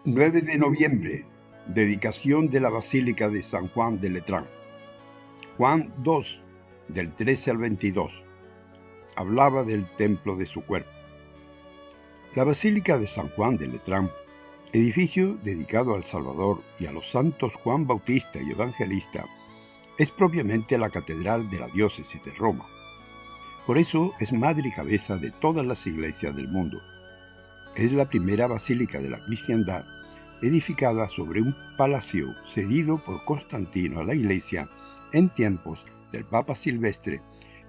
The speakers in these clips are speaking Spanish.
9 de noviembre, dedicación de la Basílica de San Juan de Letrán. Juan 2, del 13 al 22, hablaba del templo de su cuerpo. La Basílica de San Juan de Letrán, edificio dedicado al Salvador y a los santos Juan Bautista y Evangelista, es propiamente la catedral de la diócesis de Roma. Por eso es madre y cabeza de todas las iglesias del mundo. Es la primera basílica de la cristiandad, edificada sobre un palacio cedido por Constantino a la Iglesia en tiempos del Papa Silvestre,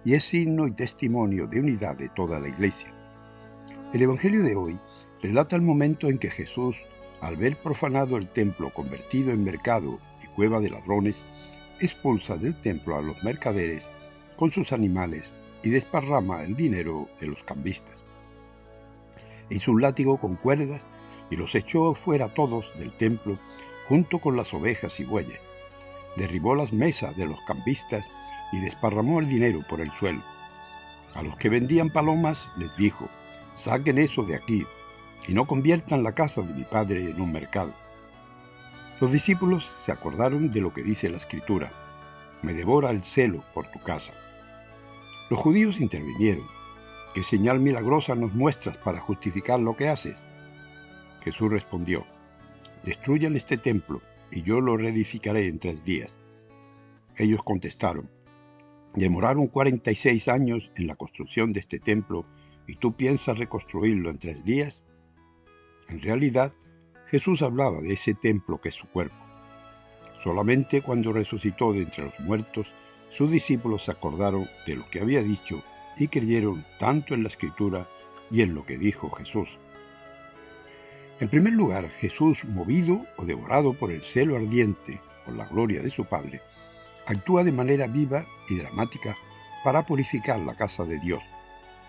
y es signo y testimonio de unidad de toda la Iglesia. El Evangelio de hoy relata el momento en que Jesús, al ver profanado el templo convertido en mercado y cueva de ladrones, expulsa del templo a los mercaderes con sus animales y desparrama el dinero de los cambistas. Hizo un látigo con cuerdas y los echó fuera todos del templo junto con las ovejas y bueyes. Derribó las mesas de los cambistas y desparramó el dinero por el suelo. A los que vendían palomas les dijo: «Saquen eso de aquí y no conviertan la casa de mi padre en un mercado». Los discípulos se acordaron de lo que dice la Escritura: «Me devora el celo por tu casa». Los judíos intervinieron: «¿Qué señal milagrosa nos muestras para justificar lo que haces?». Jesús respondió: «Destruyan este templo y yo lo reedificaré en 3 días». Ellos contestaron: «Demoraron 46 años en la construcción de este templo y tú piensas reconstruirlo en 3 días». En realidad, Jesús hablaba de ese templo que es su cuerpo. Solamente cuando resucitó de entre los muertos, sus discípulos se acordaron de lo que había dicho y creyeron tanto en la Escritura y en lo que dijo Jesús. En primer lugar, Jesús, movido o devorado por el celo ardiente por la gloria de su Padre, actúa de manera viva y dramática para purificar la casa de Dios,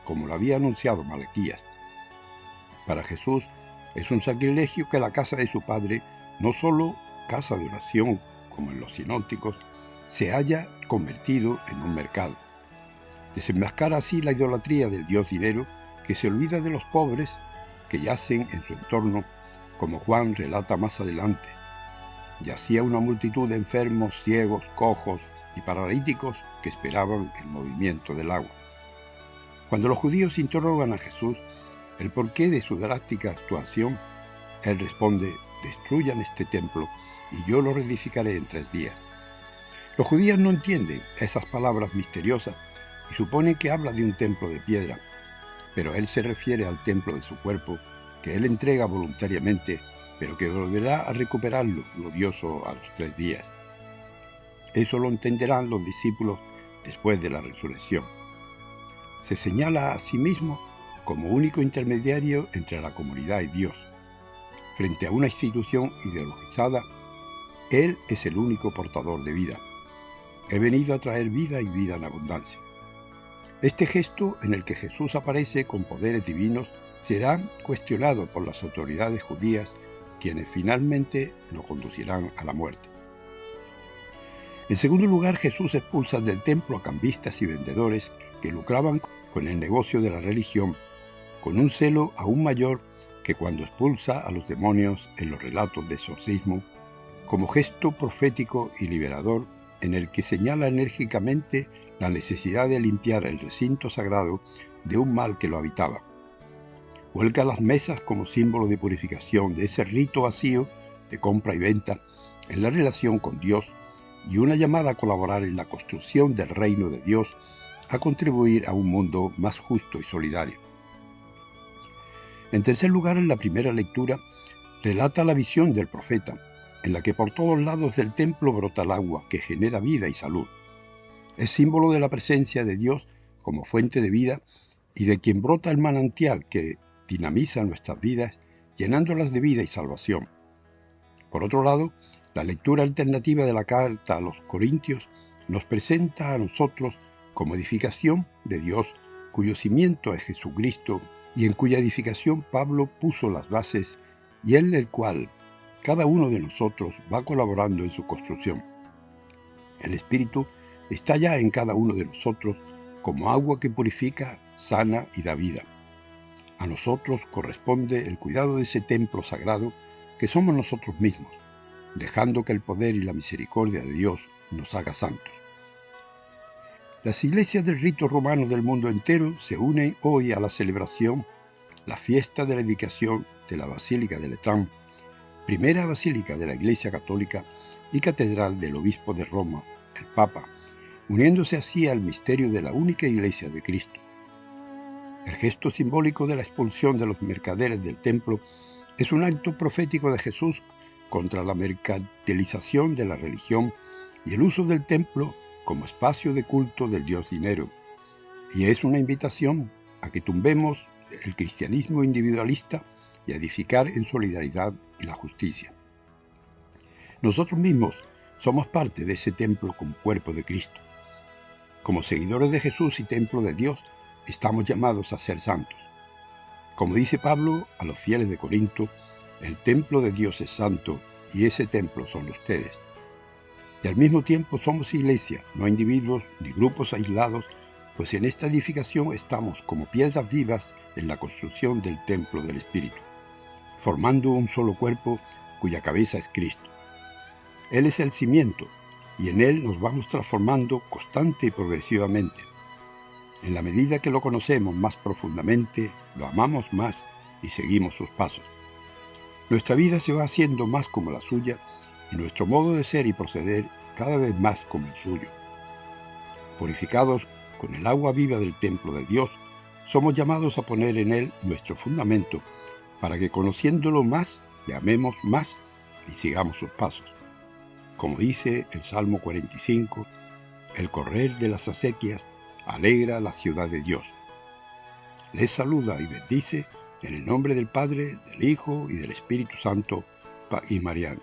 como lo había anunciado Malaquías. Para Jesús es un sacrilegio que la casa de su Padre, no solo casa de oración como en los sinópticos, se haya convertido en un mercado. Desenmascara así la idolatría del Dios dinero, que se olvida de los pobres que yacen en su entorno, como Juan relata más adelante. Yacía una multitud de enfermos, ciegos, cojos y paralíticos que esperaban el movimiento del agua. Cuando los judíos interrogan a Jesús el porqué de su drástica actuación, él responde: «Destruyan este templo y yo lo reedificaré en 3 días». Los judíos no entienden esas palabras misteriosas y suponen que habla de un templo de piedra, pero él se refiere al templo de su cuerpo, que él entrega voluntariamente, pero que volverá a recuperarlo glorioso a los 3 días. Eso lo entenderán los discípulos después de la resurrección. Se señala a sí mismo como único intermediario entre la comunidad y Dios. Frente a una institución ideologizada, él es el único portador de vida. He venido a traer vida y vida en abundancia. Este gesto, en el que Jesús aparece con poderes divinos, será cuestionado por las autoridades judías, quienes finalmente lo conducirán a la muerte. En segundo lugar, Jesús expulsa del templo a cambistas y vendedores que lucraban con el negocio de la religión, con un celo aún mayor que cuando expulsa a los demonios en los relatos de exorcismo, como gesto profético y liberador en el que señala enérgicamente la necesidad de limpiar el recinto sagrado de un mal que lo habitaba. Vuelca las mesas como símbolo de purificación de ese rito vacío de compra y venta en la relación con Dios, y una llamada a colaborar en la construcción del reino de Dios, a contribuir a un mundo más justo y solidario. En tercer lugar, en la primera lectura, relata la visión del profeta, en la que por todos lados del templo brota el agua que genera vida y salud. Es símbolo de la presencia de Dios como fuente de vida y de quien brota el manantial que dinamiza nuestras vidas, llenándolas de vida y salvación. Por otro lado, la lectura alternativa de la carta a los Corintios nos presenta a nosotros como edificación de Dios, cuyo cimiento es Jesucristo y en cuya edificación Pablo puso las bases y en el cual cada uno de nosotros va colaborando en su construcción. El Espíritu está ya en cada uno de nosotros como agua que purifica, sana y da vida. A nosotros corresponde el cuidado de ese templo sagrado que somos nosotros mismos, dejando que el poder y la misericordia de Dios nos haga santos. Las iglesias del rito romano del mundo entero se unen hoy a la celebración, la fiesta de la dedicación de la Basílica de Letrán, primera basílica de la Iglesia Católica y catedral del Obispo de Roma, el Papa, uniéndose así al misterio de la única Iglesia de Cristo. El gesto simbólico de la expulsión de los mercaderes del templo es un acto profético de Jesús contra la mercantilización de la religión y el uso del templo como espacio de culto del Dios dinero, y es una invitación a que tumbemos el cristianismo individualista y a edificar en solidaridad y la justicia. Nosotros mismos somos parte de ese templo como cuerpo de Cristo. Como seguidores de Jesús y templo de Dios, estamos llamados a ser santos. Como dice Pablo a los fieles de Corinto, el templo de Dios es santo y ese templo son ustedes. Y al mismo tiempo somos iglesia, no individuos ni grupos aislados, pues en esta edificación estamos como piedras vivas en la construcción del templo del Espíritu, formando un solo cuerpo cuya cabeza es Cristo. Él es el cimiento y en Él nos vamos transformando constante y progresivamente. En la medida que lo conocemos más profundamente, lo amamos más y seguimos sus pasos. Nuestra vida se va haciendo más como la suya y nuestro modo de ser y proceder cada vez más como el suyo. Purificados con el agua viva del templo de Dios, somos llamados a poner en Él nuestro fundamento para que conociéndolo más, le amemos más y sigamos sus pasos. Como dice el Salmo 45, el correr de las acequias alegra la ciudad de Dios. Les saluda y bendice en el nombre del Padre, del Hijo y del Espíritu Santo y Mariano.